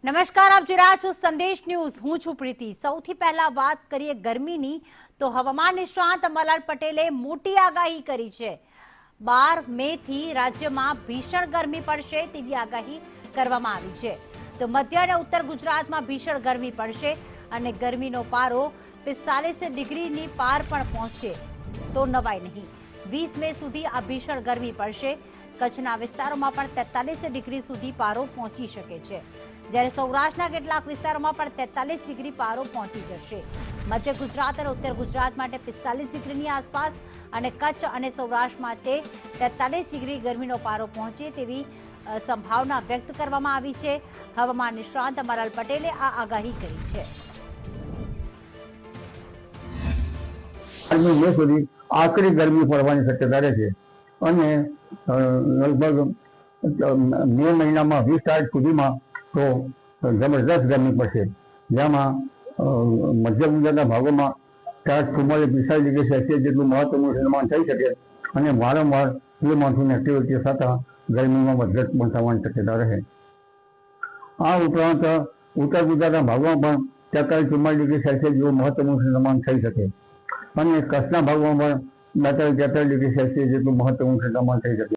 નમસ્કાર, આપ જોઈ રહ્યા છો સંદેશ ન્યૂઝ. હું છું પ્રીતિ. સૌથી પહેલા વાત કરીએ ગરમીની, તો હવામાન નિષ્ણાત અંબાલાલ પટેલે મોટી આગાહી કરી છે. 12 મે થી રાજ્યમાં ભીષણ ગરમી પડશે તેવી આગાહી કરવામાં આવી છે. તો મધ્ય અને ઉત્તર ગુજરાતમાં ભીષણ ગરમી પડશે અને ગરમીનો પારો 45 ડિગ્રીની પાર પણ પહોંચે તો નવાય નહીં. 20 મે સુધી આ ભીષણ ગરમી પડશે. કચ્છના વિસ્તારોમાં પણ 43 ડિગ્રી સુધી પારો પહોંચી શકે છે, જ્યારે સૌરાષ્ટ્રના કેટલાક વિસ્તારોમાં પણ 43 ડિગ્રી પારો પહોંચી જશે. મધ્ય ગુજરાત અને ઉત્તર ગુજરાત માટે 45 ડિગ્રીની આસપાસ અને કચ્છ અને સૌરાષ્ટ્ર માટે 43 ડિગ્રી ગરમીનો પારો પહોંચે તેવી સંભાવના વ્યક્ત કરવામાં આવી છે. હવામાન નિષ્ણાત અંબાલાલ પટેલે આ આગાહી કરી છે. મે સુધી આકરી ગરમી પડવાની શક્યતા રહે છે અને લગભગ મે મહિનામાં 20 તારીખ સુધીમાં તો જબરદસ્ત ગરમી પડશે, જેમાં મધ્ય ગુજરાતના ભાગોમાં 44-45 ડિગ્રી સેલ્સિયસ જેટલું મહત્વનું નિર્માણ થઈ શકે અને વારંવાર પ્રી મોન્સૂન એક્ટિવિટી થતાં ગરમીમાં વધઘટ પણ થવાની શક્યતા રહે. આ ઉપરાંત ઉત્તર ગુજરાતના ભાગોમાં પણ 43-44 ડિગ્રી સેલ્સિયસ જેવું મહત્વનું નિર્માણ થઈ શકે અને કચ્છના ભાગમાં પણ 42-43 ડિગ્રી સેલ્સિયસ જેટલું મહત્વનું નિર્માણ થઈ શકે.